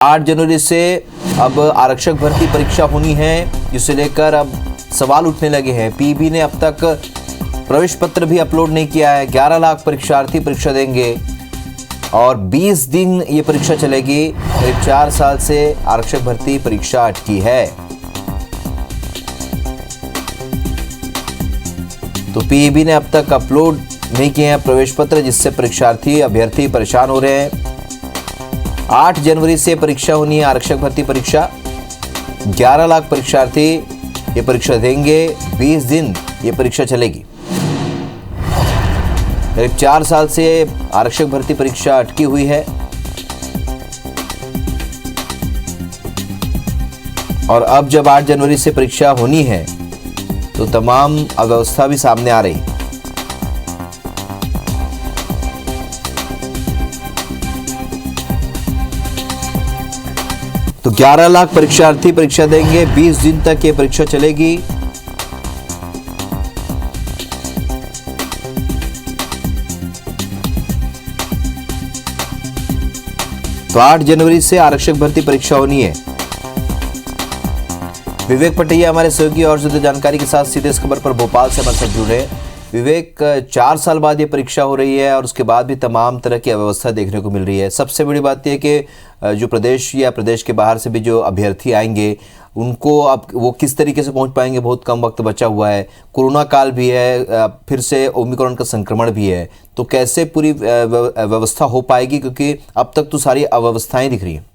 8 जनवरी से अब आरक्षक भर्ती परीक्षा होनी है, जिसे लेकर अब सवाल उठने लगे हैं। पीईबी ने अब तक प्रवेश पत्र भी अपलोड नहीं किया है। 11 लाख परीक्षार्थी परीक्षा देंगे और 20 दिन ये परीक्षा चलेगी। करीब 4 साल से आरक्षक भर्ती परीक्षा अटकी है। तो पीईबी ने अब तक अपलोड नहीं किए हैं प्रवेश पत्र, जिससे परीक्षार्थी अभ्यर्थी परेशान हो रहे हैं। 8 जनवरी से परीक्षा होनी है, आरक्षक भर्ती परीक्षा। 11 लाख परीक्षार्थी ये परीक्षा देंगे। 20 दिन ये परीक्षा चलेगी। करीब 4 साल से आरक्षक भर्ती परीक्षा अटकी हुई है और अब जब 8 जनवरी से परीक्षा होनी है तो तमाम अव्यवस्था भी सामने आ रही। तो 11 लाख परीक्षार्थी परीक्षा देंगे। 20 दिन तक ये परीक्षा चलेगी। तो 8 जनवरी से आरक्षक भर्ती परीक्षा होनी है। विवेक पटैया हमारे सहयोगी और ज्यादा जानकारी के साथ सीधे इस खबर पर भोपाल से हमारे साथ जुड़ रहे हैं। विवेक, 4 साल बाद ये परीक्षा हो रही है और उसके बाद भी तमाम तरह की अव्यवस्था देखने को मिल रही है। सबसे बड़ी बात यह कि जो प्रदेश या प्रदेश के बाहर से भी जो अभ्यर्थी आएंगे उनको अब वो किस तरीके से पहुंच पाएंगे, बहुत कम वक्त बचा हुआ है। कोरोना काल भी है, फिर से ओमिक्रॉन का संक्रमण भी है, तो कैसे पूरी व्यवस्था हो पाएगी, क्योंकि अब तक तो सारी अव्यवस्थाएं दिख रही हैं।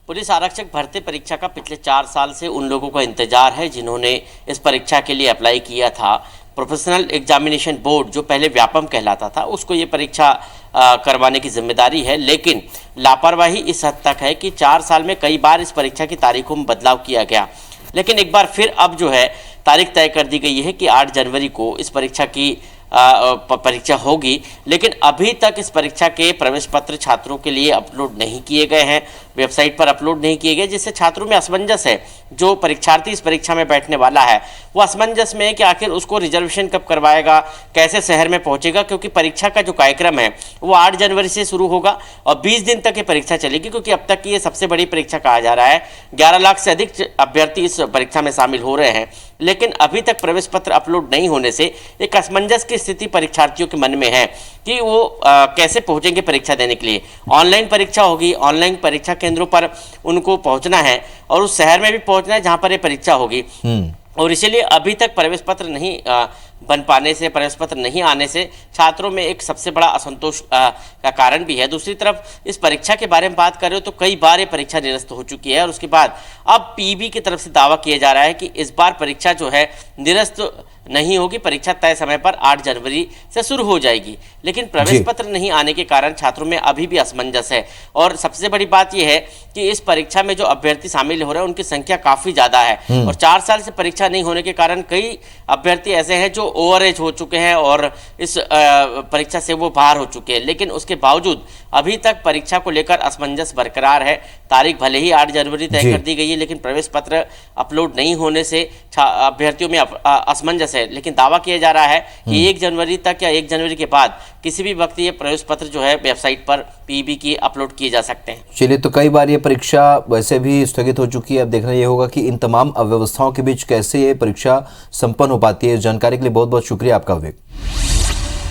पुलिस आरक्षक भर्ती परीक्षा का पिछले 4 साल से उन लोगों का इंतजार है जिन्होंने इस परीक्षा के लिए अप्लाई किया था। प्रोफेशनल एग्जामिनेशन बोर्ड, जो पहले व्यापम कहलाता था, उसको ये परीक्षा करवाने की जिम्मेदारी है। लेकिन लापरवाही इस हद तक है कि 4 साल में कई बार इस परीक्षा की तारीखों में बदलाव किया गया। लेकिन एक बार फिर अब जो है तारीख तय कर दी गई है कि 8 जनवरी को इस परीक्षा की परीक्षा होगी। लेकिन अभी तक इस परीक्षा के प्रवेश पत्र छात्रों के लिए अपलोड नहीं किए गए हैं, वेबसाइट पर अपलोड नहीं किए गए, जिससे छात्रों में असमंजस है। जो परीक्षार्थी इस परीक्षा में बैठने वाला है वो असमंजस में है कि आखिर उसको रिजर्वेशन कब करवाएगा, कैसे शहर में पहुंचेगा, क्योंकि परीक्षा का जो कार्यक्रम है वो 8 जनवरी से शुरू होगा और 20 दिन तक ये परीक्षा चलेगी, क्योंकि अब तक की ये सबसे बड़ी परीक्षा कहा जा रहा है। 11 लाख से अधिक अभ्यर्थी इस परीक्षा में शामिल हो रहे हैं। लेकिन अभी तक प्रवेश पत्र अपलोड नहीं होने से एक असमंजस की स्थिति परीक्षार्थियों के मन में है कि वो कैसे पहुंचेंगे परीक्षा देने के लिए। ऑनलाइन परीक्षा होगी, ऑनलाइन परीक्षा केंद्रों पर उनको पहुंचना है और उस शहर में भी पहुंचना है जहां पर ये परीक्षा होगी। और इसीलिए अभी तक प्रवेश पत्र नहीं बन पाने से, प्रवेश पत्र नहीं आने से छात्रों में एक सबसे बड़ा असंतोष का कारण भी है। दूसरी तरफ इस परीक्षा के बारे में बात कर रहे हो तो कई बार ये परीक्षा निरस्त हो चुकी है और उसके बाद अब पीईबी की तरफ से दावा किया जा रहा है कि इस बार परीक्षा जो है निरस्त नहीं होगी, परीक्षा तय समय पर 8 जनवरी से शुरू हो जाएगी। लेकिन प्रवेश पत्र नहीं आने के कारण छात्रों में अभी भी असमंजस है। और सबसे बड़ी बात यह है कि इस परीक्षा में जो अभ्यर्थी शामिल हो रहे हैं उनकी संख्या काफी ज्यादा है और 4 साल से परीक्षा नहीं होने के कारण कई अभ्यर्थी ऐसे हैं जो ओवर एज हो चुके हैं और इस परीक्षा से वो बाहर हो चुके हैं। लेकिन उसके बावजूद अभी तक परीक्षा को लेकर असमंजस बरकरार है। तारीख भले ही 8 जनवरी तय कर दी गई है, लेकिन प्रवेश पत्र अपलोड नहीं होने से अभ्यर्थियों में असमंजस है। लेकिन दावा किया जा रहा है कि 1 जनवरी तक या 1 जनवरी के बाद किसी भी वक्त ये प्रवेश पत्र जो है वेबसाइट पर पीईबी की अपलोड किए जा सकते हैं। चलिए, तो कई बार ये परीक्षा वैसे भी स्थगित हो चुकी है। अब देखना ये होगा कि इन तमाम अव्यवस्थाओं के बीच कैसे ये परीक्षा संपन्न हो पाती है। इस जानकारी के लिए बहुत बहुत शुक्रिया आपका विवेक।